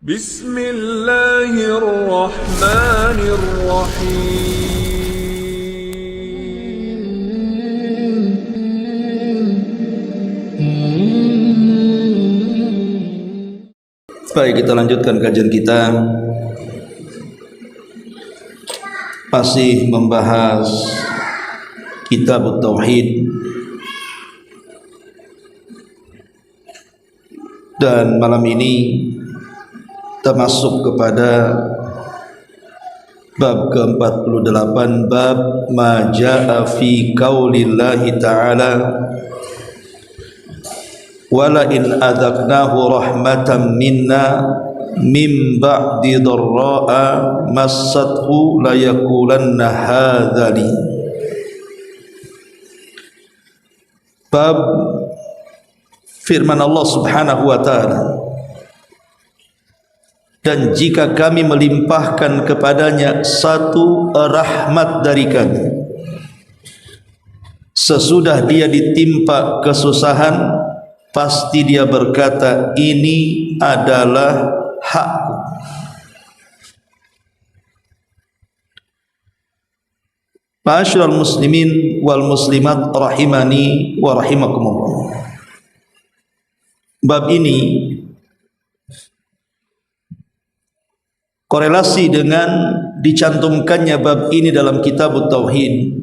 بسم الله الرحمن الرحيم. Baik, kita lanjutkan kajian kita. Masih membahas Kitab Tauhid. Dan malam ini kita masuk kepada bab ke-48, bab ma jaa fi qaulillahi ta'ala wala in adzaqnahu rahmatan minna min ba'di dharra'a massathu la yaqulanna hadzali. Bab firman Allah Subhanahu wa ta'ala, dan jika kami melimpahkan kepadanya satu rahmat dari kami, sesudah dia ditimpa kesusahan, pasti dia berkata, ini adalah hakku. Ma'asyiral muslimin wal muslimat rahimani wa rahimakumullah. Bab ini korelasi dengan dicantumkannya bab ini dalam Kitab Tauhid,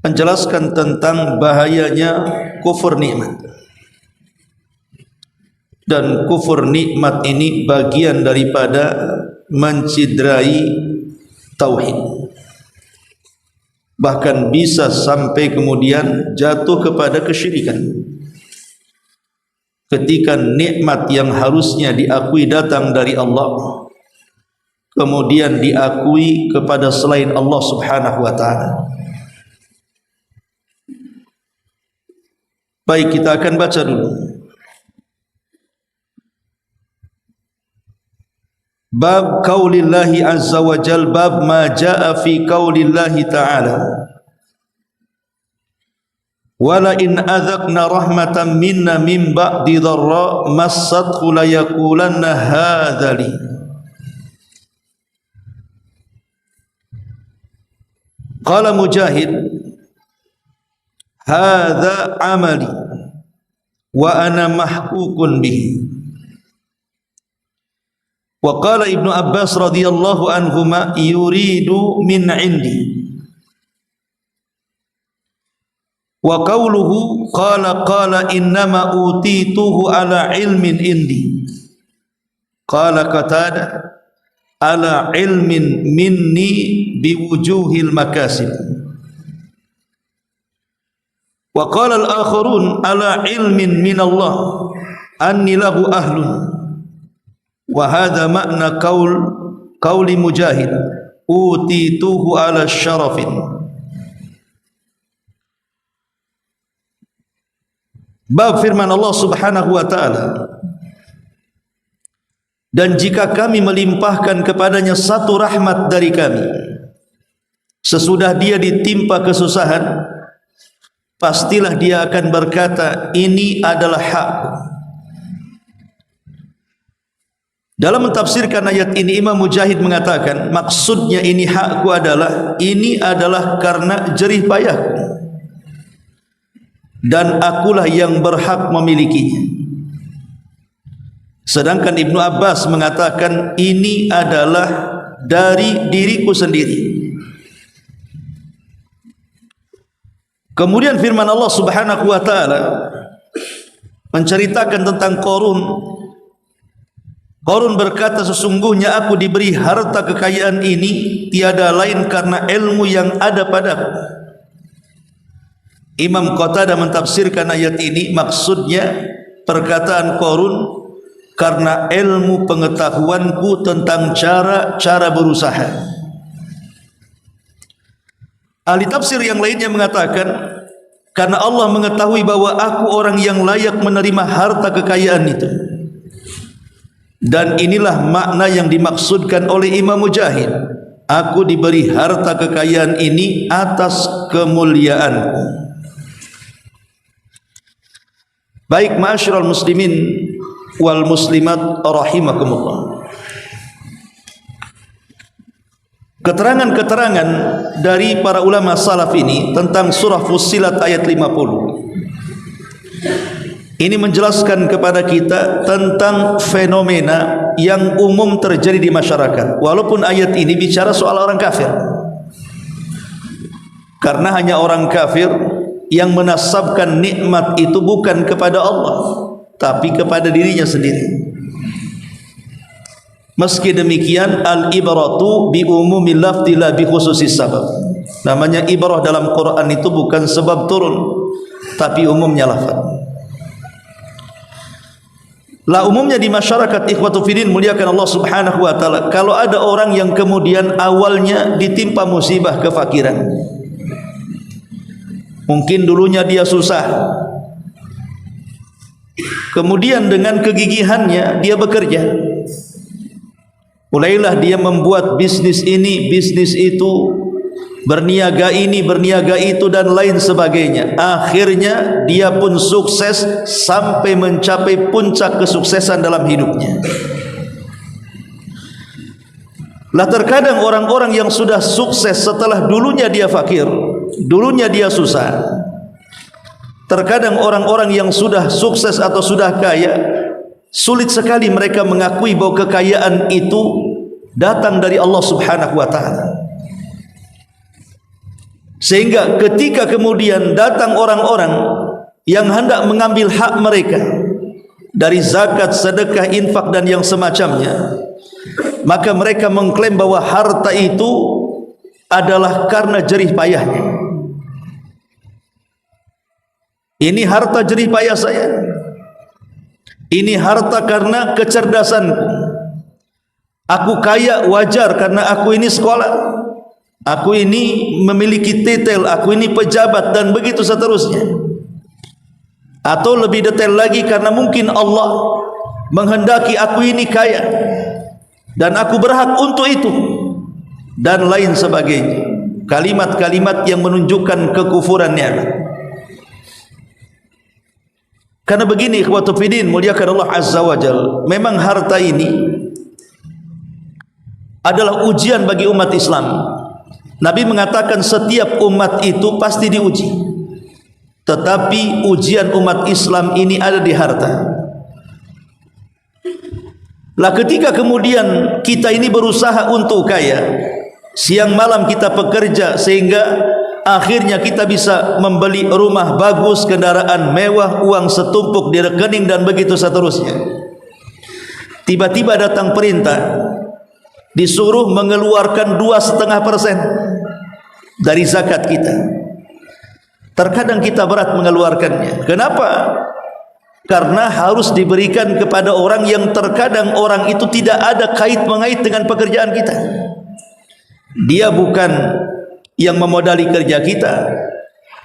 menjelaskan tentang bahayanya kufur nikmat. Dan kufur nikmat ini bagian daripada mencidrai tauhid, bahkan bisa sampai kemudian jatuh kepada kesyirikan. Ketika nikmat yang harusnya diakui datang dari Allah, kemudian diakui kepada selain Allah Subhanahu wa ta'ala. Baik, kita akan baca dulu. Bab qaulillahi azza wa jal, bab ma jaa fi qaulillahi ta'ala wala in adzaqna rahmatan minna min ba'di dharra massathu la yaqulanna hadzali. Qala Mujahid, hadza amali wa ana mahkukun bihi. Wa qala Ibnu Abbas radhiyallahu anhuma, yuridu min indi. Wa qawluhu qala innama utituhu ala ilmin indi. Qala Qatada ala ilmin minni biwujuhil makasib. Wa qala al-akharun ala ilmin min Allah anni lahu ahlun. Wa hadha makna qawli Mujahid, utituhu ala syarafin. Bab firman Allah Subhanahu wa ta'ala, dan jika kami melimpahkan kepadanya satu rahmat dari kami, sesudah dia ditimpa kesusahan, pastilah dia akan berkata, ini adalah hakku. Dalam mentafsirkan ayat ini, Imam Mujahid mengatakan, maksudnya ini hakku adalah, ini adalah karena jerih payahku, dan akulah yang berhak memilikinya. Sedangkan Ibnu Abbas mengatakan, ini adalah dari diriku sendiri. Kemudian firman Allah Subhanahu wa ta'ala menceritakan tentang Qarun. Qarun berkata, sesungguhnya aku diberi harta kekayaan ini tiada lain karena ilmu yang ada padaku. Imam Qatada mentafsirkan ayat ini, maksudnya perkataan Qarun karena ilmu pengetahuanku tentang cara berusaha. Ahli tafsir yang lainnya mengatakan, karena Allah mengetahui bahwa aku orang yang layak menerima harta kekayaan itu. Dan inilah makna yang dimaksudkan oleh Imam Mujahid, aku diberi harta kekayaan ini atas kemuliaanku. Baik, ma'asyiral muslimin wal muslimat rahimakumullah. Keterangan-keterangan dari para ulama salaf ini tentang surah Fussilat ayat 50 ini menjelaskan kepada kita tentang fenomena yang umum terjadi di masyarakat. Walaupun ayat ini bicara soal orang kafir, karena hanya orang kafir yang menasabkan nikmat itu bukan kepada Allah tapi kepada dirinya sendiri. Meski demikian, al-ibratu bi umumil lafzi la bi khususis sabab. Namanya ibrah dalam Quran itu bukan sebab turun tapi umumnya lafaz. Lah umumnya di masyarakat ikhwatu fiddin muliakan Allah Subhanahu wa taala, kalau ada orang yang kemudian awalnya ditimpa musibah kefakiran, mungkin dulunya dia susah, kemudian dengan kegigihannya dia bekerja, mulailah dia membuat bisnis ini, bisnis itu, berniaga ini, berniaga itu dan lain sebagainya. Akhirnya dia pun sukses sampai mencapai puncak kesuksesan dalam hidupnya. Lah terkadang orang-orang yang sudah sukses setelah dulunya dia fakir, dulunya dia susah. Terkadang orang-orang yang sudah sukses atau sudah kaya, sulit sekali mereka mengakui bahwa kekayaan itu datang dari Allah Subhanahu wa taala. Sehingga ketika kemudian datang orang-orang yang hendak mengambil hak mereka dari zakat, sedekah, infak dan yang semacamnya, maka mereka mengklaim bahwa harta itu adalah karena jerih payahnya. Ini harta jerih payah saya, ini harta karena kecerdasanku. Aku kaya wajar karena aku ini sekolah, aku ini memiliki titel, aku ini pejabat dan begitu seterusnya. Atau lebih detail lagi, karena mungkin Allah menghendaki aku ini kaya dan aku berhak untuk itu dan lain sebagainya. Kalimat-kalimat yang menunjukkan kekufuran nikmat. Karena begini ikhwatu fiddin muliakan Allah Azza wa Jalla, memang harta ini adalah ujian bagi umat Islam. Nabi mengatakan setiap umat itu pasti diuji, tetapi ujian umat Islam ini ada di harta. Lah ketika kemudian kita ini berusaha untuk kaya, siang malam kita bekerja sehingga akhirnya kita bisa membeli rumah bagus, kendaraan mewah, uang setumpuk di rekening dan begitu seterusnya. Tiba-tiba datang perintah disuruh mengeluarkan 2,5% dari zakat kita. Terkadang kita berat mengeluarkannya. Kenapa? Karena harus diberikan kepada orang yang terkadang orang itu tidak ada kait-mengait dengan pekerjaan kita. Dia bukan yang memodali kerja kita,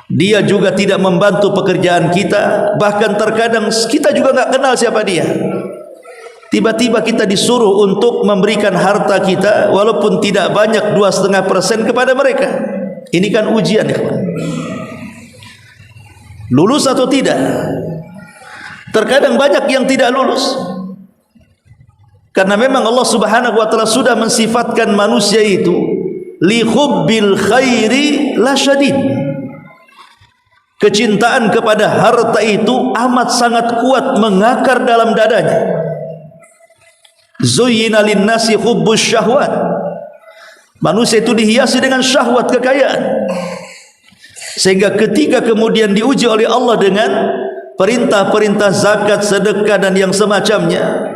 dia juga tidak membantu pekerjaan kita, bahkan terkadang kita juga nggak kenal siapa dia. Tiba-tiba kita disuruh untuk memberikan harta kita walaupun tidak banyak, 2,5% kepada mereka. Ini kan ujian ya, lulus atau tidak. Terkadang banyak yang tidak lulus karena memang Allah Subhanahu wa taala sudah mensifatkan manusia itu li hubbil khairi la syadid. Kecintaan kepada harta itu amat sangat kuat mengakar dalam dadanya. Zuyyina lin-nasi hubbus syahwat. Manusia itu dihiasi dengan syahwat kekayaan. Sehingga ketika kemudian diuji oleh Allah dengan perintah-perintah zakat, sedekah dan yang semacamnya,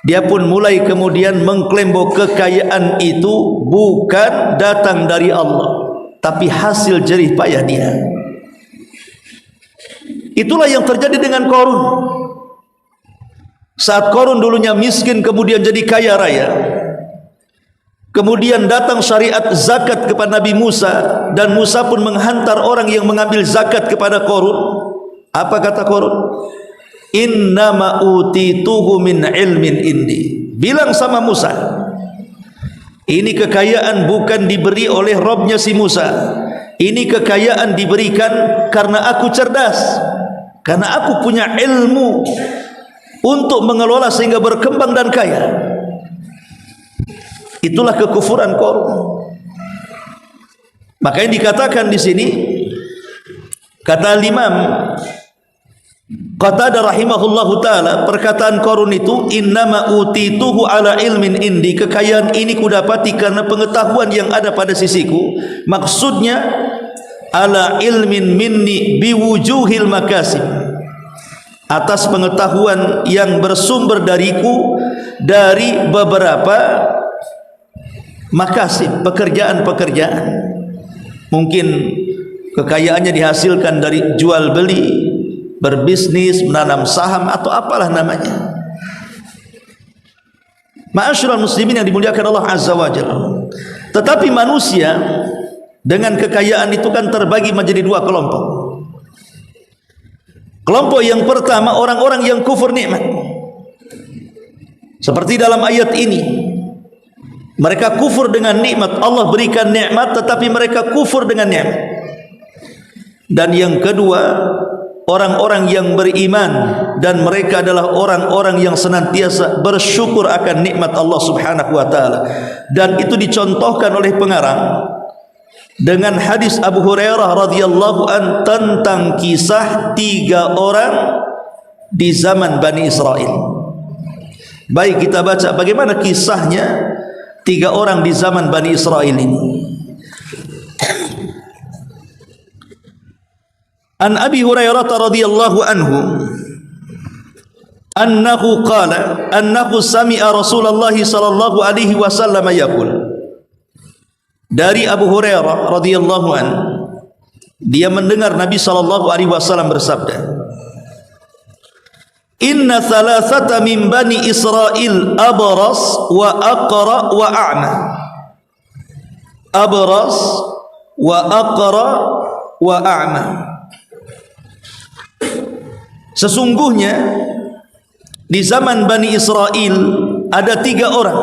dia pun mulai kemudian mengklaim bahwa kekayaan itu bukan datang dari Allah, tapi hasil jerih payah dia. Itulah yang terjadi dengan Qarun. Saat Qarun dulunya miskin kemudian jadi kaya raya, kemudian datang syariat zakat kepada Nabi Musa, dan Musa pun menghantar orang yang mengambil zakat kepada Qarun. Apa kata Qarun? Innama utituhu min ilmin indi. Bilang sama Musa, ini kekayaan bukan diberi oleh Robnya si Musa, ini kekayaan diberikan karena aku cerdas, karena aku punya ilmu. untuk mengelola sehingga berkembang dan kaya. Itulah kekufuran Qarun. Makanya dikatakan di sini, kata Imam Qatadah rahimahullahu taala, perkataan Qarun itu innama utituhu ala ilmin indi, kekayaan ini kudapati karena pengetahuan yang ada pada sisiku. Maksudnya ala ilmin minni biwujuhil makasib, atas pengetahuan yang bersumber dariku dari beberapa makasib, pekerjaan-pekerjaan. Mungkin kekayaannya dihasilkan dari jual beli, berbisnis, menanam saham atau apalah namanya. Ma'asyiral muslimin yang dimuliakan Allah Azza wa Jalla. Tetapi manusia dengan kekayaan itu kan terbagi menjadi dua kelompok. Kelompok yang pertama orang-orang yang kufur nikmat. Seperti dalam ayat ini, mereka kufur dengan nikmat. Allah berikan nikmat tetapi mereka kufur dengan nikmat. Dan yang kedua, orang-orang yang beriman dan mereka adalah orang-orang yang senantiasa bersyukur akan nikmat Allah Subhanahu wa taala. Dan itu dicontohkan oleh pengarang dengan hadis Abu Hurairah radhiyallahu an tentang kisah 3 orang di zaman Bani Israel. Baik, kita baca bagaimana kisahnya 3 orang di zaman Bani Israel ini. An Abi Hurairah radhiyallahu anhu annahu qala annahu sami'a Rasulullah sallallahu alaihi wasallam yaqul. Dari Abu Hurairah radhiyallahu anhu, dia mendengar Nabi sallallahu alaihi wasallam bersabda, inna thalathata min bani Israel abras wa aqra wa a'ma. Abras wa aqra wa a'ma. Sesungguhnya di zaman Bani Israel ada 3 orang.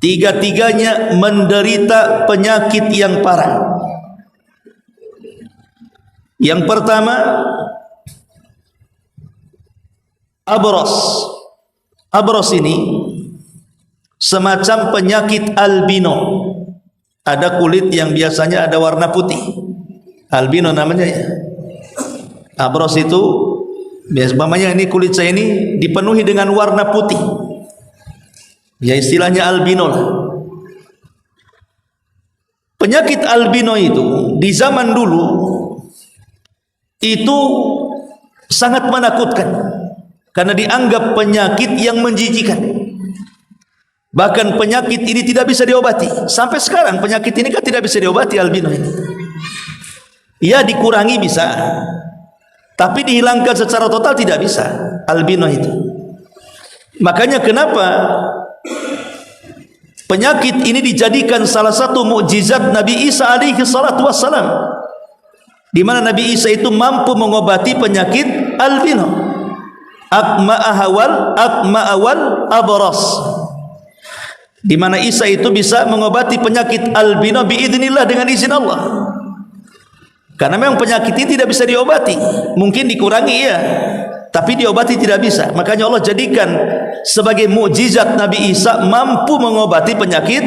3-tiganya menderita penyakit yang parah. Yang pertama, abros. Abros ini semacam penyakit albino. Ada kulit yang biasanya ada warna putih. Albino namanya ya. Abros itu biasanya ini kulit saya ini dipenuhi dengan warna putih. Ya istilahnya albino lah. Penyakit albino itu di zaman dulu itu sangat menakutkan karena dianggap penyakit yang menjijikan. Bahkan penyakit ini tidak bisa diobati. Sampai sekarang penyakit ini kan tidak bisa diobati, albino ini. Ya dikurangi bisa, tapi dihilangkan secara total tidak bisa albino itu. Makanya kenapa penyakit ini dijadikan salah satu mukjizat Nabi Isa alaihi salatu wassalam, di mana Nabi Isa itu mampu mengobati penyakit albino. Akma awal abras, di mana Isa itu bisa mengobati penyakit albino biidznillah, dengan izin Allah. Karena memang penyakit ini tidak bisa diobati, mungkin dikurangi ya, tapi diobati tidak bisa. Makanya Allah jadikan sebagai mukjizat Nabi Isa mampu mengobati penyakit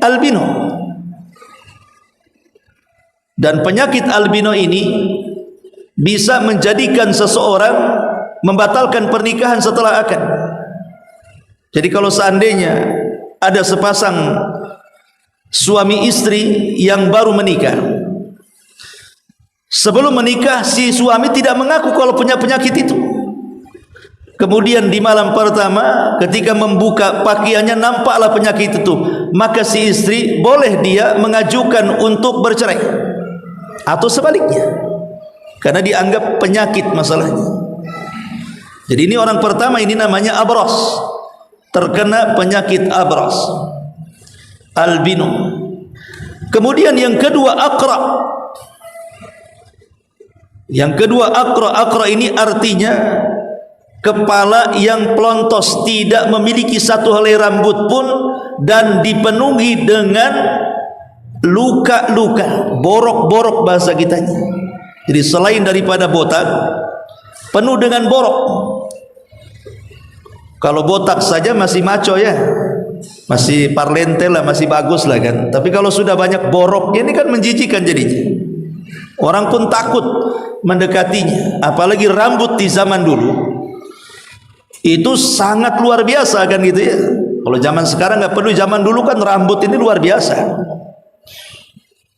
albino. Dan penyakit albino ini bisa menjadikan seseorang membatalkan pernikahan setelah akad. Jadi kalau seandainya ada sepasang suami istri yang baru menikah, sebelum menikah si suami tidak mengaku kalau punya penyakit itu. Kemudian di malam pertama ketika membuka pakaiannya nampaklah penyakit itu, maka si istri boleh dia mengajukan untuk bercerai atau sebaliknya, karena dianggap penyakit masalahnya. Jadi ini orang pertama, ini namanya abros, terkena penyakit abros, albino. Kemudian yang kedua aqra. Yang kedua aqra. Aqra ini artinya kepala yang pelontos, tidak memiliki satu helai rambut pun, dan dipenuhi dengan luka-luka, borok-borok bahasa kitanya. Jadi selain daripada botak, penuh dengan borok. Kalau botak saja masih maco ya, masih parlente lah, masih bagus lah kan. Tapi kalau sudah banyak boroknya ini kan menjijikan jadinya. Orang pun takut mendekatinya. Apalagi rambut di zaman dulu itu sangat luar biasa kan gitu ya. Kalau zaman sekarang nggak perlu, zaman dulu kan rambut ini luar biasa.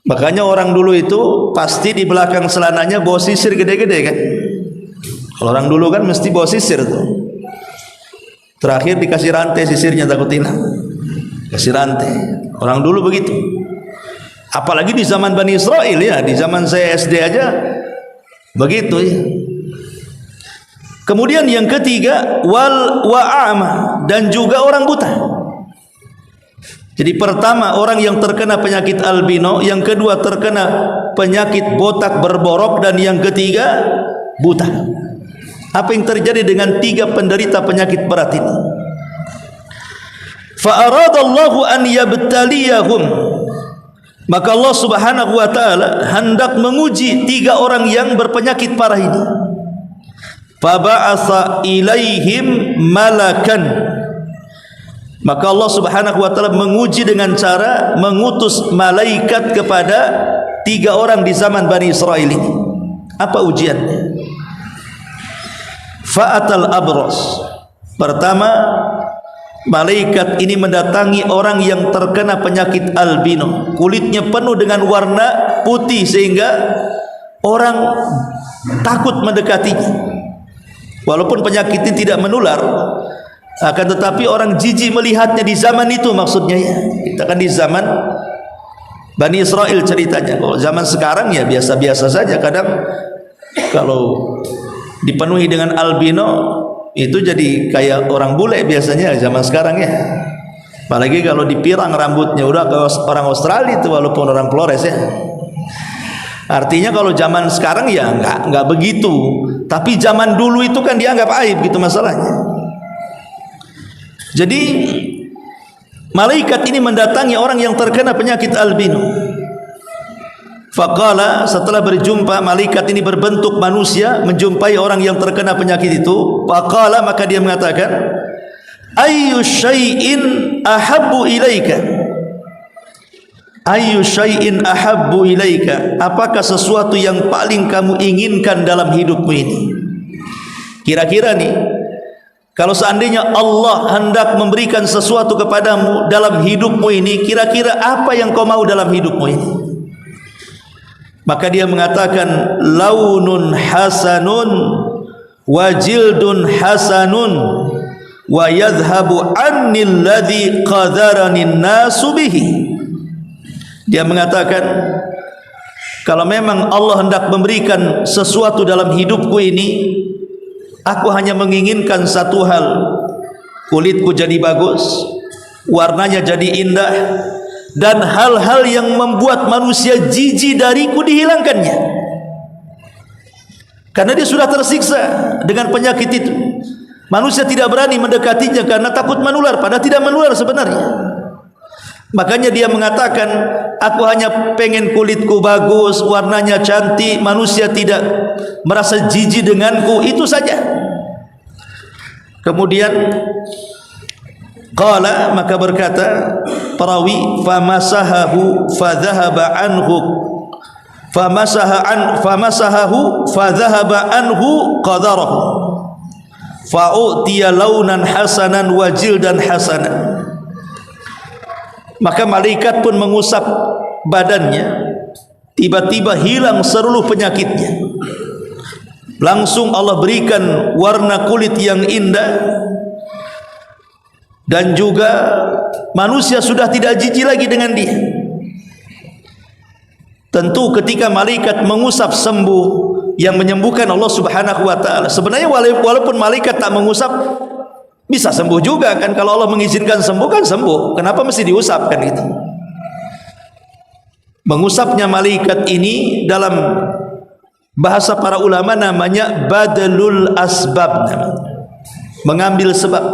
Makanya orang dulu itu pasti di belakang celananya bawa sisir gede-gede kan. Kalau orang dulu kan mesti bawa sisir tuh. Terakhir dikasih rantai sisirnya, takut hilang. Kasih rantai. Orang dulu begitu. Apalagi di zaman Bani Israel ya, di zaman saya SD aja begitu ya. Kemudian yang ketiga wal wa'ama, dan juga orang buta. Jadi pertama orang yang terkena penyakit albino, yang kedua terkena penyakit botak berborok, dan yang ketiga buta. Apa yang terjadi dengan tiga penderita penyakit berat ini? Fa aradallahu an yabtaliyahum, maka Allah Subhanahu wa taala hendak menguji tiga orang yang berpenyakit parah ini. Fa ba'atsa ilaihim malakan, maka Allah Subhanahu wa taala menguji dengan cara mengutus malaikat kepada tiga orang di zaman Bani Israil ini. Apa ujiannya? Fa'atal abros. Pertama, malaikat ini mendatangi orang yang terkena penyakit albino, kulitnya penuh dengan warna putih sehingga orang takut mendekatinya. Walaupun penyakit ini tidak menular, akan tetapi orang jijik melihatnya di zaman itu, maksudnya ya. Kita kan di zaman Bani Israel ceritanya. Kalau zaman sekarang ya biasa-biasa saja. Kadang kalau dipenuhi dengan albino itu jadi kayak orang bule biasanya zaman sekarang ya. Apalagi kalau dipirang rambutnya udah ke orang Australia itu, walaupun orang Flores ya. Artinya kalau zaman sekarang ya enggak begitu, tapi zaman dulu itu kan dianggap aib gitu masalahnya. Jadi malaikat ini mendatangi orang yang terkena penyakit albino. Faqala, setelah berjumpa malaikat ini berbentuk manusia menjumpai orang yang terkena penyakit itu. Faqala, maka dia mengatakan, ayyu syai'in ahabbu ilaika, ayyu syai'in ahabbu ilaika, apakah sesuatu yang paling kamu inginkan dalam hidupmu ini? Kira-kira nih, kalau seandainya Allah hendak memberikan sesuatu kepadamu dalam hidupmu ini, kira-kira apa yang kau mau dalam hidupmu ini? Maka dia mengatakan, launun hasanun wa jildun hasanun wa yadhhabu annil ladzi qadarani nasu bihi. Dia mengatakan, kalau memang Allah hendak memberikan sesuatu dalam hidupku ini, aku hanya menginginkan satu hal, kulitku jadi bagus, warnanya jadi indah, dan hal-hal yang membuat manusia jijik dariku dihilangkannya. Karena dia sudah tersiksa dengan penyakit itu. Manusia tidak berani mendekatinya karena takut menular, padahal tidak menular sebenarnya. Makanya dia mengatakan, aku hanya pengen kulitku bagus, warnanya cantik, manusia tidak merasa jijik denganku, itu saja. Kemudian qala, maka berkata perawi, famasahahu fadhahaba anhu, famasahahu fadhahaba anhu qadarahu, fa'utiya launan hasanan wa jildan hasanan. Maka malaikat pun mengusap badannya, tiba-tiba hilang seluruh penyakitnya. Langsung Allah berikan warna kulit yang indah, dan juga manusia sudah tidak jijik lagi dengan dia. Tentu ketika malaikat mengusap sembuh, yang menyembuhkan Allah Subhanahu wa taala. Sebenarnya walaupun malaikat tak mengusap, bisa sembuh juga kan. Kalau Allah mengizinkan sembuh kan sembuh. Kenapa mesti diusapkan gitu? Mengusapnya malaikat ini dalam bahasa para ulama namanya badalul asbab, mengambil sebab.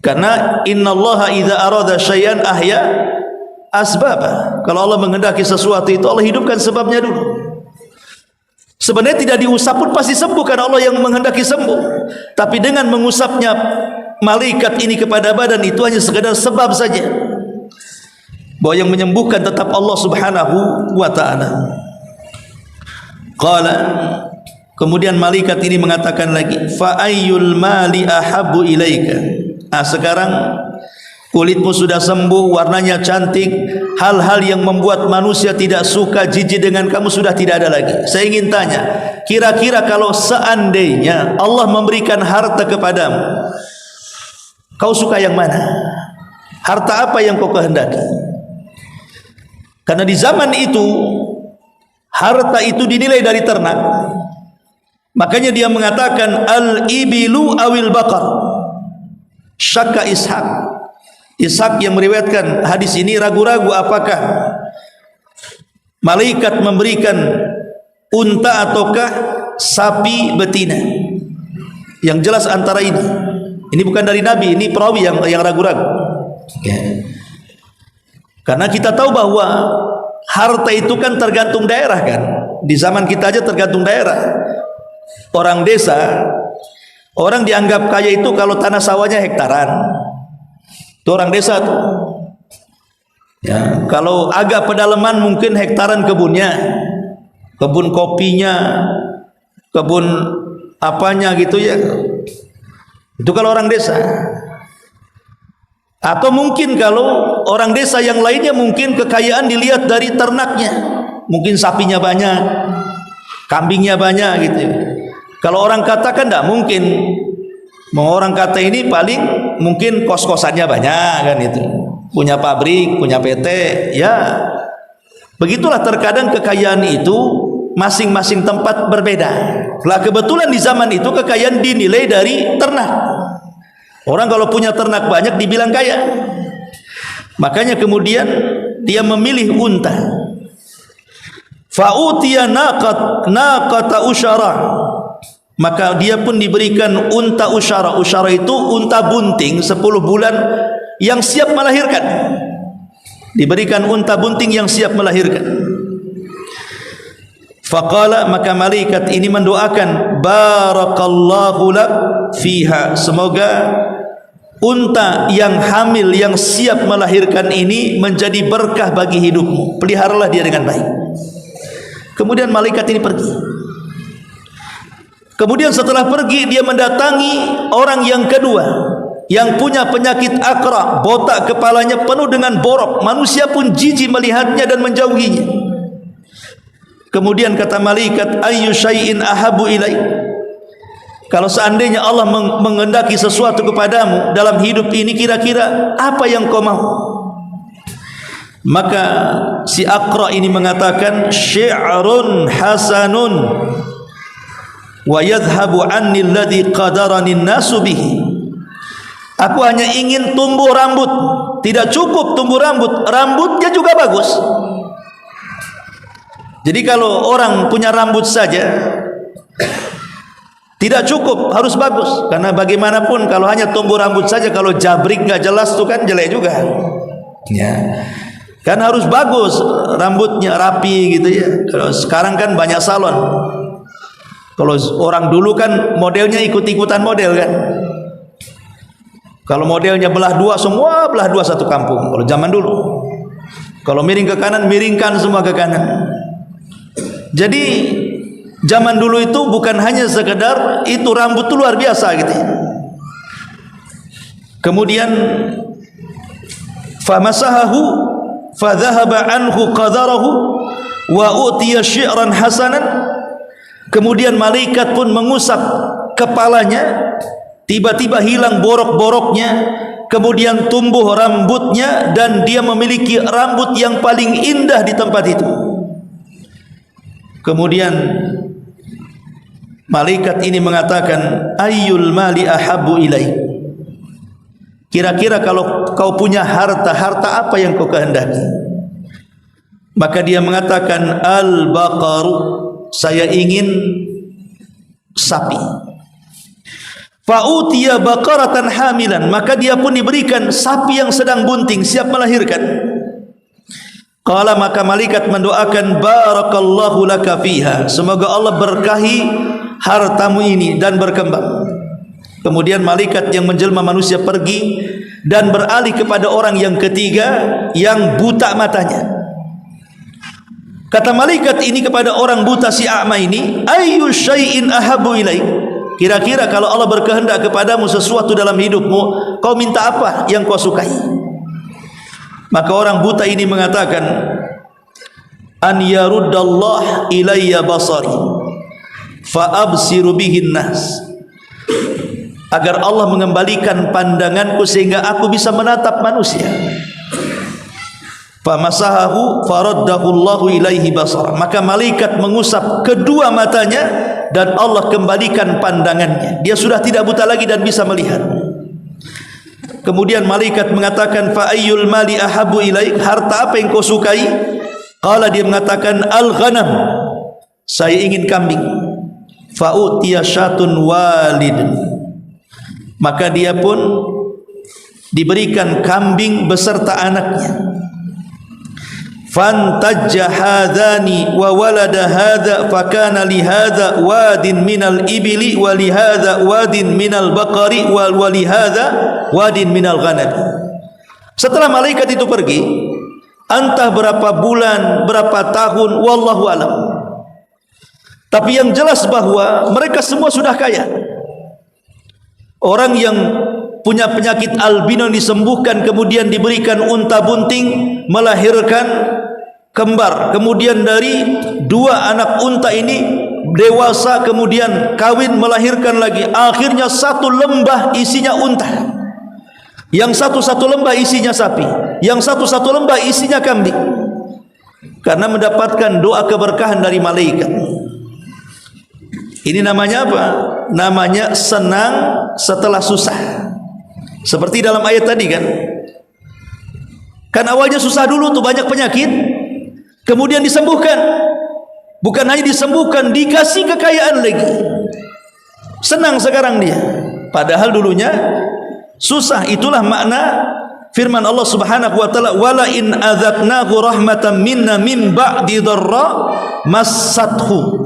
Karena innallaha idza arada syai'an ahya asbaba. Kalau Allah menghendaki sesuatu itu Allah hidupkan sebabnya dulu. Sebenarnya tidak diusap pun pasti sembuh karena Allah yang menghendaki sembuh. Tapi dengan mengusapnya malaikat ini kepada badan itu hanya sekadar sebab saja. Bahwa yang menyembuhkan tetap Allah Subhanahu wa ta'ala. Qala, kemudian malaikat ini mengatakan lagi, fa ayyul mali ahabbu ilaika. Sekarang kulitmu sudah sembuh, warnanya cantik, hal-hal yang membuat manusia tidak suka, jijik dengan kamu sudah tidak ada lagi. Saya ingin tanya, kira-kira kalau seandainya Allah memberikan harta kepadamu, kau suka yang mana? Harta apa yang kau kehendaki? Karena di zaman itu harta itu dinilai dari ternak. Makanya dia mengatakan al-ibilu awil baqar. Syakka Ishaq yang meriwayatkan hadis ini ragu-ragu apakah malaikat memberikan unta ataukah sapi betina. Yang jelas antara ini. Ini bukan dari Nabi, ini perawi yang ragu-ragu. Ya. Karena kita tahu bahwa harta itu kan tergantung daerah kan. Di zaman kita aja tergantung daerah. Orang desa, orang dianggap kaya itu kalau tanah sawahnya hektaran. Itu orang desa tuh. Ya, kalau agak pedalaman mungkin hektaran kebunnya, kebun kopinya, kebun apanya gitu ya. Itu kalau orang desa. Atau mungkin kalau orang desa yang lainnya mungkin kekayaan dilihat dari ternaknya. Mungkin sapinya banyak, kambingnya banyak gitu. Kalau orang kata kan tidak mungkin. Mau orang kata ini paling mungkin kos-kosannya banyak kan itu. Punya pabrik, punya PT, ya. Begitulah terkadang kekayaan itu masing-masing tempat berbeda. Lah kebetulan di zaman itu kekayaan dinilai dari ternak. Orang kalau punya ternak banyak dibilang kaya. Makanya kemudian dia memilih unta. Fa'utiya naqata usyara. Maka dia pun diberikan unta usyara. Usyara itu unta bunting 10 bulan yang siap melahirkan. Diberikan unta bunting yang siap melahirkan. Faqala, maka malaikat ini mendoakan, barakallahu lak fiha, semoga unta yang hamil yang siap melahirkan ini menjadi berkah bagi hidupmu, peliharalah dia dengan baik. Kemudian malaikat ini pergi. Kemudian setelah pergi dia mendatangi orang yang kedua yang punya penyakit akra, botak kepalanya penuh dengan borok, manusia pun jijik melihatnya dan menjauhinya. Kemudian kata malaikat, ayyu syai'in ahabu ilaik. Kalau seandainya Allah menghendaki sesuatu kepadamu dalam hidup ini, kira-kira apa yang kau mau? Maka si Aqra ini mengatakan, syi'run hasanun wa yadhhabu anni alladhi qadarani an-nasu bihi. Aku hanya ingin tumbuh rambut. Tidak cukup tumbuh rambut, rambutnya juga bagus. Jadi kalau orang punya rambut saja tidak cukup, harus bagus. Karena bagaimanapun kalau hanya tumbuh rambut saja, kalau jabrik nggak jelas itu kan jelek juga. Ya, kan harus bagus, rambutnya rapi gitu ya. Kalau sekarang kan banyak salon. Kalau orang dulu kan modelnya ikut-ikutan model kan. Kalau modelnya belah dua, semua belah dua satu kampung. Kalau zaman dulu, kalau miring ke kanan, miringkan semua ke kanan. Jadi zaman dulu itu bukan hanya sekedar itu, rambut itu luar biasa gitu. Kemudian famasahahu fadhahaba anhu qadarahu wa utiya syi'ran hasanan. Kemudian malaikat pun mengusap kepalanya, tiba-tiba hilang borok-boroknya, kemudian tumbuh rambutnya dan dia memiliki rambut yang paling indah di tempat itu. Kemudian malaikat ini mengatakan, ayyul mali ahabbu ilaik. Kira-kira kalau kau punya harta, harta apa yang kau kehendaki? Maka dia mengatakan, al-baqaru, saya ingin sapi. Fa'utiya baqaratan hamilan, maka dia pun diberikan sapi yang sedang bunting, siap melahirkan. Qala, maka malaikat mendoakan, barakallahu laka fiha, semoga Allah berkahi hartamu ini dan berkembang. Kemudian malaikat yang menjelma manusia pergi dan beralih kepada orang yang ketiga yang buta matanya. Kata malaikat ini kepada orang buta si a'ma ini, ayyu syai'in ahabbu ilaik, kira-kira kalau Allah berkehendak kepadamu sesuatu dalam hidupmu, kau minta apa yang kau sukai? Maka orang buta ini mengatakan, an yaruddallah ilayya basari fa absiru bihin nas, agar Allah mengembalikan pandanganku sehingga aku bisa menatap manusia. Fa masahahu faraddahu Allahu ilaihi basara, maka malaikat mengusap kedua matanya dan Allah kembalikan pandangannya. Dia sudah tidak buta lagi dan bisa melihat. Kemudian malaikat mengatakan, fa ayyul mali ahabbu ilaik, harta apa yang kau sukai? Qala, dia mengatakan, al ghanam, saya ingin kambing. Fa utiya syatun walid, maka dia pun diberikan kambing beserta anaknya. Fantajja hadani wa walada hadha fakana li hadha wadin minal ibili wa li hadha wadin minal baqari wa li hadha wadin minal ghanam. Setelah malaikat itu pergi, entah berapa bulan, berapa tahun, wallahu alam, tapi yang jelas bahwa mereka semua sudah kaya. Orang yang punya penyakit albino disembuhkan, kemudian diberikan unta bunting melahirkan kembar, kemudian dari dua anak unta ini dewasa, kemudian kawin melahirkan lagi, akhirnya satu lembah isinya unta, yang satu lembah isinya sapi, yang satu lembah isinya kambing, karena mendapatkan doa keberkahan dari malaikat. Ini namanya apa? Namanya senang setelah susah. Seperti dalam ayat tadi kan awalnya susah dulu tuh, banyak penyakit, kemudian disembuhkan. Bukan hanya disembuhkan, dikasih kekayaan lagi. Senang sekarang dia, padahal dulunya susah. Itulah makna firman Allah Subhanahu wa taala, wala in adzaqnahu rahmatan minna min ba'di dharra massathu,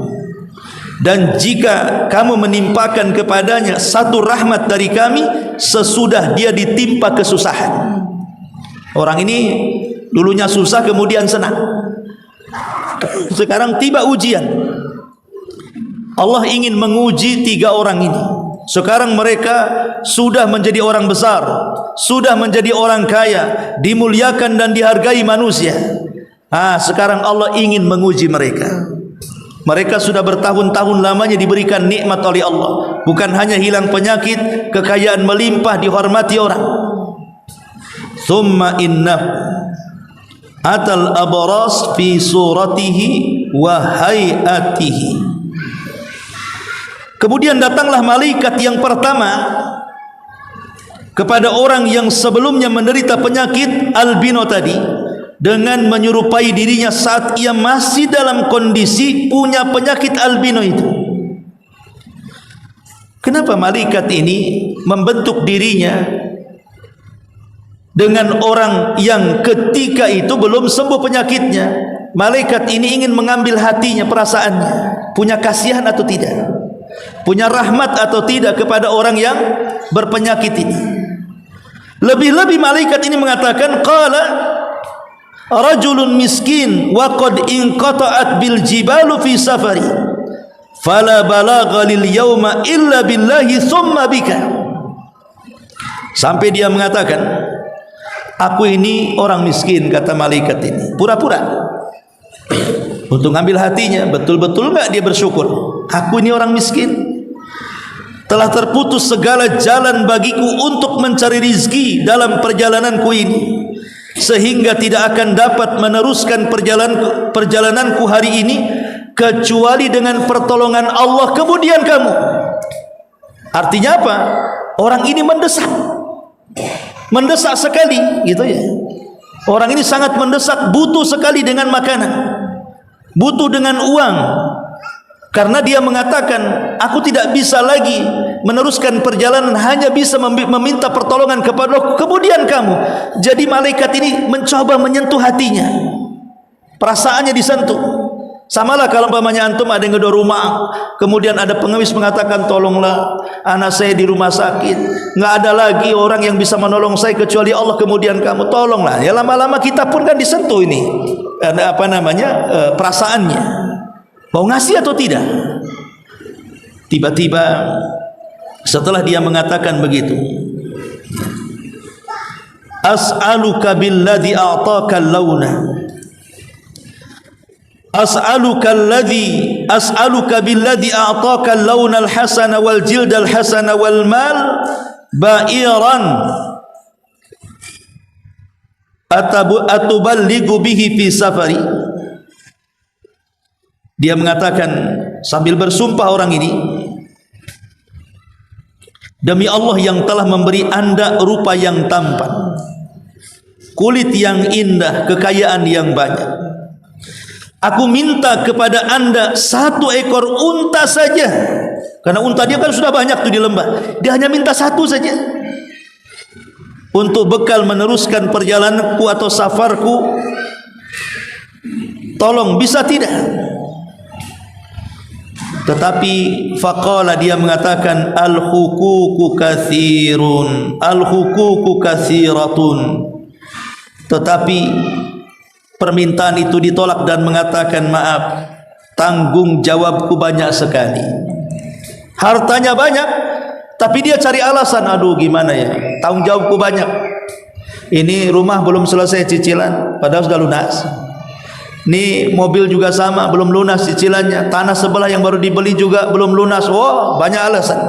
dan jika kamu menimpakan kepadanya satu rahmat dari kami sesudah dia ditimpa kesusahan. Orang ini dulunya susah kemudian senang, sekarang tiba ujian. Allah ingin menguji tiga orang ini. Sekarang mereka sudah menjadi orang besar, sudah menjadi orang kaya, dimuliakan dan dihargai manusia. Sekarang Allah ingin menguji mereka. Mereka sudah bertahun-tahun lamanya diberikan nikmat oleh Allah, bukan hanya hilang penyakit, kekayaan melimpah, dihormati orang. Thumma innahu atal abras fi suratihi wa hayatihi. Kemudian datanglah malaikat yang pertama kepada orang yang sebelumnya menderita penyakit albino tadi, dengan menyerupai dirinya saat ia masih dalam kondisi punya penyakit albino itu. Kenapa malaikat ini membentuk dirinya dengan orang yang ketika itu belum sembuh penyakitnya? Malaikat ini ingin mengambil hatinya, perasaannya, punya kasihan atau tidak, punya rahmat atau tidak kepada orang yang berpenyakit ini. Lebih-lebih malaikat ini mengatakan, qala rajulun miskin wa qad inqata'at bil jibalu fi safari fala balagha lil yauma illa billahi thumma bika. Sampai dia mengatakan, aku ini orang miskin, kata malaikat ini, pura-pura untuk ngambil hatinya. Betul-betul enggak dia bersyukur? Aku ini orang miskin, telah terputus segala jalan bagiku untuk mencari rizki dalam perjalananku ini, sehingga tidak akan dapat meneruskan perjalananku hari ini kecuali dengan pertolongan Allah kemudian kamu. Artinya apa? Orang ini mendesak sekali, gitu ya. Orang ini sangat mendesak, butuh sekali dengan makanan, butuh dengan uang, karena dia mengatakan, aku tidak bisa lagi meneruskan perjalanan, hanya bisa meminta pertolongan kepada Allah kemudian kamu. Jadi malaikat ini mencoba menyentuh hatinya. perasaannya disentuh. Samalah kalau umpamanya antum ada yang gedor rumah, kemudian ada pengemis mengatakan, tolonglah anak saya di rumah sakit, nggak ada lagi orang yang bisa menolong saya kecuali Allah, kemudian kamu tolonglah. Ya lama-lama kita pun kan disentuh ini perasaannya, mau ngasih atau tidak. Tiba-tiba setelah dia mengatakan begitu, as'aluka billadhi a'taka al-launa, as'aluka billadhi a'taka al-launa al-hasana wal jilda al-hasana wal mal ba'iran atuballighu bihi fi safari. Dia mengatakan sambil bersumpah orang ini, demi Allah yang telah memberi anda rupa yang tampan, kulit yang indah, kekayaan yang banyak, aku minta kepada anda 1 ekor unta saja. Karena unta dia kan sudah banyak tuh di lembah, dia hanya minta 1 saja untuk bekal meneruskan perjalananku atau safarku. Tolong, bisa tidak? Tetapi faqala, dia mengatakan, al-huququ katsirun, al-huququ katsiratun. Tetapi permintaan itu ditolak dan mengatakan, maaf, tanggung jawabku banyak sekali. Hartanya banyak, tapi dia cari alasan, aduh gimana ya, tanggung jawabku banyak. Ini rumah belum selesai cicilan, padahal sudah lunas. Ini mobil juga sama, belum lunas cicilannya. Tanah sebelah yang baru dibeli juga belum lunas. Wah, banyak alasan.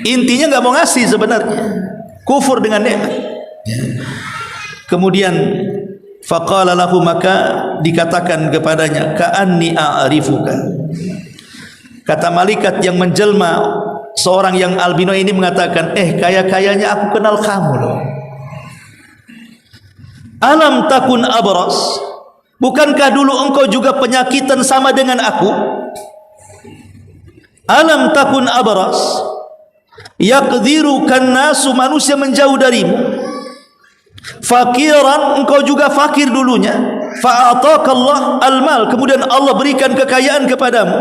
Intinya nggak mau ngasih sebenarnya, kufur dengan nikmat. Kemudian faqala lahu, maka dikatakan kepadanya, ka'anni a'rifuka. Kata malaikat yang menjelma seorang yang albino ini mengatakan, kaya-kayanya aku kenal kamu loh. Alam takun abras, bukankah dulu engkau juga penyakitan sama dengan aku? Alam takun abras, yaqdirukan nasu, manusia menjauh darimu. Fakiran, engkau juga fakir dulunya. Fa'atakallah al-mal, kemudian Allah berikan kekayaan kepadamu.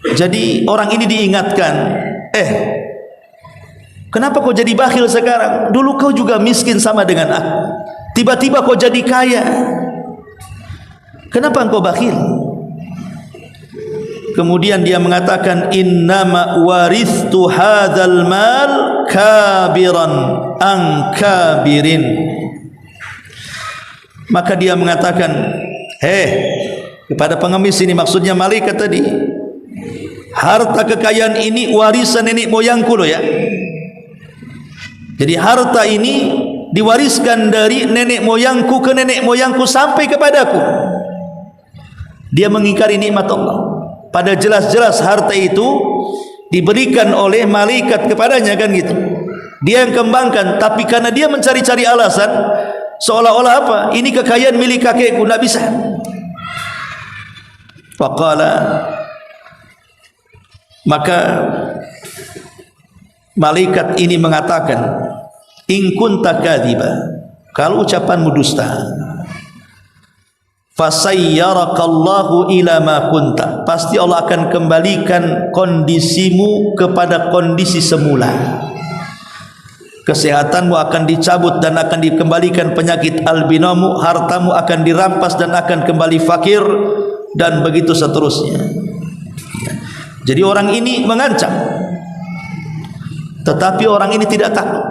Jadi orang ini diingatkan, kenapa kau jadi bakhil sekarang? Dulu kau juga miskin sama dengan aku, tiba-tiba kau jadi kaya. Kenapa engkau bakhil? Kemudian dia mengatakan, innama warithtu hadzal mal kabiran an kabirin. Maka dia mengatakan, kepada pengemis ini, maksudnya malaikat tadi, harta kekayaan ini warisan nenek moyangku loh ya. Jadi harta ini diwariskan dari nenek moyangku ke nenek moyangku sampai kepadaku. Dia mengingkari nikmat Allah, pada jelas-jelas harta itu diberikan oleh malaikat kepadanya, kan gitu. Dia yang kembangkan, tapi karena dia mencari-cari alasan, seolah-olah apa, ini kekayaan milik kakekku, tidak bisa. Faqala, maka malaikat ini mengatakan, in kunta kadziba, kalau ucapanmu dusta, fasayyarakallahu ila ma kunta, pasti Allah akan kembalikan kondisimu kepada kondisi semula. Kesehatanmu akan dicabut dan akan dikembalikan penyakit albinomu, hartamu akan dirampas dan akan kembali fakir, dan begitu seterusnya. Jadi orang ini mengancam, tetapi orang ini tidak takut,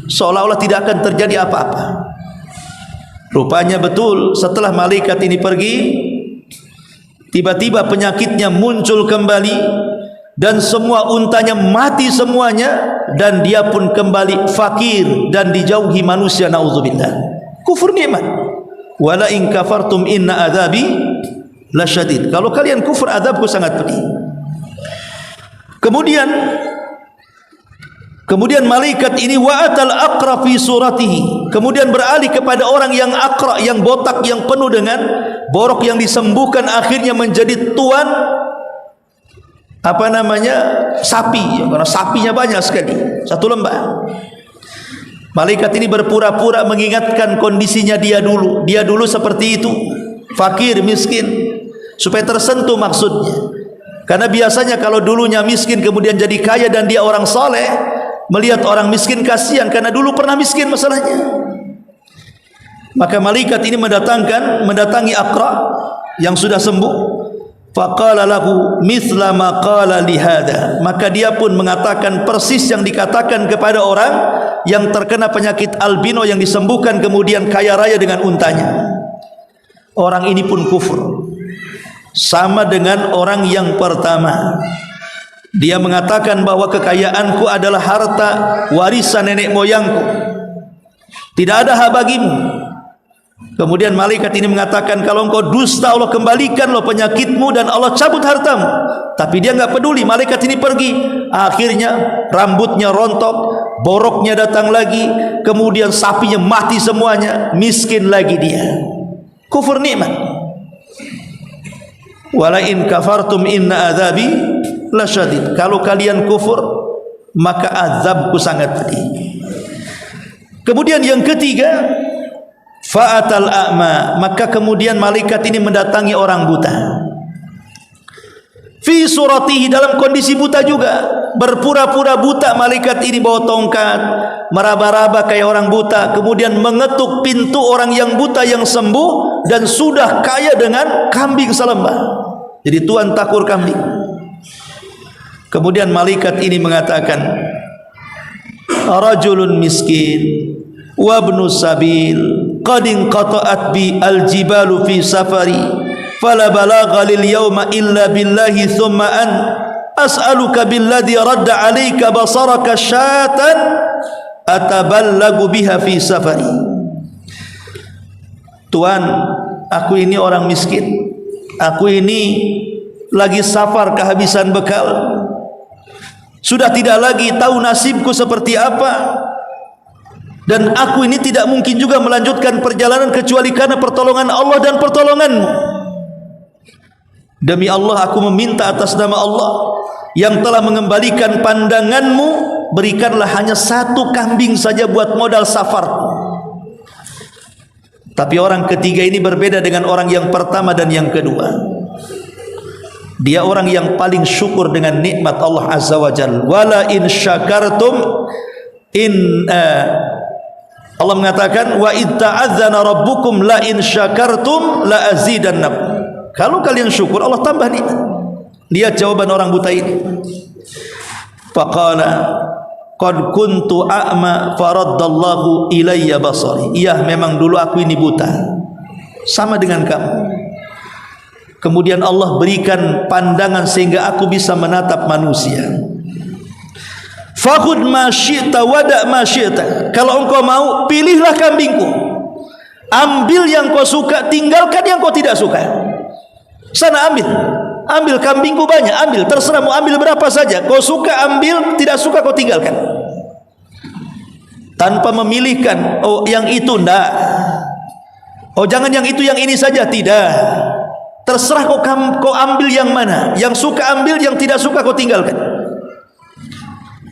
seolah-olah tidak akan terjadi apa-apa. Rupanya betul, setelah malaikat ini pergi, tiba-tiba penyakitnya muncul kembali, dan semua untanya mati semuanya, dan dia pun kembali fakir dan dijauhi manusia. Nauzubillah, kufur nikmat. Wala in kafartum inna adzabi lasyadid, kalau kalian kufur azabku sangat pedih. Kemudian malaikat ini wa'atal aqra fi suratihi, kemudian beralih kepada orang yang aqra, yang botak, yang penuh dengan borok, yang disembuhkan akhirnya menjadi tuan sapi, karena sapinya banyak sekali, satu lembah. Malaikat ini berpura-pura mengingatkan kondisinya dia dulu. Dia dulu seperti itu, fakir, miskin, supaya tersentuh maksudnya. Karena biasanya kalau dulunya miskin kemudian jadi kaya dan dia orang saleh, melihat orang miskin kasihan karena dulu pernah miskin masalahnya. Maka malaikat ini mendatangi Aqra yang sudah sembuh. Faqala lahu mithla ma qala li hadha. Maka dia pun mengatakan persis yang dikatakan kepada orang yang terkena penyakit albino yang disembuhkan kemudian kaya raya dengan untanya. Orang ini pun kufur, sama dengan orang yang pertama. Dia mengatakan bahwa kekayaanku adalah harta warisan nenek moyangku, tidak ada hak bagimu. Kemudian malaikat ini mengatakan, kalau engkau dusta Allah kembalikan lo penyakitmu dan Allah cabut hartamu. Tapi dia enggak peduli, malaikat ini pergi. Akhirnya rambutnya rontok, boroknya datang lagi, kemudian sapinya mati semuanya, miskin lagi dia. Kufur nikmat. Wala in kafartum inna adzabi lasyadid. Kalau kalian kufur maka azabku sangat pedih. Kemudian yang ketiga, fa'atal a'ma, maka kemudian malaikat ini mendatangi orang buta. Fi suratihi, dalam kondisi buta juga, berpura-pura buta. Malaikat ini bawa tongkat, meraba-raba kayak orang buta, kemudian mengetuk pintu orang yang buta yang sembuh dan sudah kaya dengan kambing selembah. Jadi tuan takur kambing. Kemudian malaikat ini mengatakan, rajulun miskin wa ibnu sabil qad inqata'at bi al-jibalu fi safari fala balagha lil yawma illa billahi thumma an as'aluka billadhi radda 'alayka basaraka syatan ataballagu biha fi safari. Tuan, aku ini orang miskin, aku ini lagi safar kehabisan bekal, sudah tidak lagi tahu nasibku seperti apa, dan aku ini tidak mungkin juga melanjutkan perjalanan kecuali karena pertolongan Allah dan pertolonganmu. Demi Allah aku meminta atas nama Allah yang telah mengembalikan pandanganmu, berikanlah hanya satu kambing saja buat modal safar. Tapi orang ketiga ini berbeda dengan orang yang pertama dan yang kedua. Dia orang yang paling syukur dengan nikmat Allah Azza wa Jalla. Wala in syakartum Allah mengatakan, wa itta'adzana rabbukum la in syakartum la azidannakum. Kalau kalian syukur Allah tambah nikmat. Lihat jawaban orang buta ini. Faqala qad kuntu a'ma faraddallahu ilayya basari. Iya, memang dulu aku ini buta, sama dengan kamu. Kemudian Allah berikan pandangan sehingga aku bisa menatap manusia. Fakhud ma syi'ta wada' ma syi'ta. Kalau engkau mau, pilihlah kambingku, ambil yang kau suka, tinggalkan yang kau tidak suka. Sana ambil kambingku banyak, ambil, terserah mau ambil berapa saja. Kau suka ambil, tidak suka kau tinggalkan. Tanpa memilihkan, oh yang itu enggak, oh jangan yang itu, yang ini saja, tidak. Terserah kau ambil yang mana, yang suka ambil, yang tidak suka kau tinggalkan.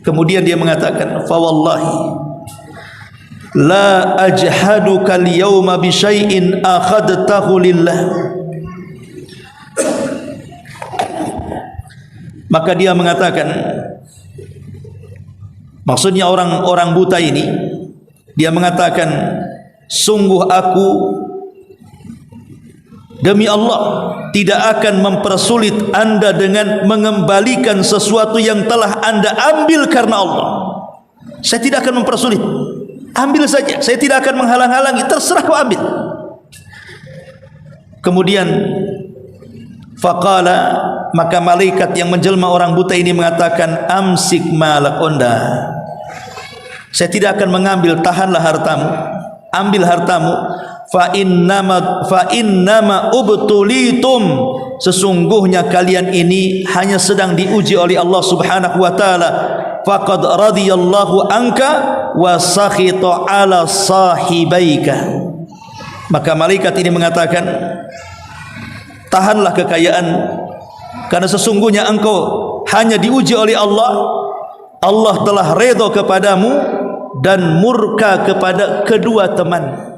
Kemudian dia mengatakan, fa wallahi la ajhaduka al-yawma bi syai'in akhadtahu lillah. Maka dia mengatakan, maksudnya orang buta ini, dia mengatakan, sungguh aku demi Allah tidak akan mempersulit anda dengan mengembalikan sesuatu yang telah anda ambil karena Allah. Saya tidak akan mempersulit, ambil saja, saya tidak akan menghalang-halangi, terserah kau ambil. Kemudian faqala, maka malaikat yang menjelma orang buta ini mengatakan, amsik malak onda, saya tidak akan mengambil, tahanlah hartamu, ambil hartamu. Fa innama ubtulitum, sesungguhnya kalian ini hanya sedang diuji oleh Allah Subhanahu wa taala. Faqad radiyallahu anka wa sakhita ala sahibaika. Maka malaikat ini mengatakan, tahanlah kekayaan, karena sesungguhnya engkau hanya diuji oleh Allah. Allah telah redha kepadamu dan murka kepada kedua teman.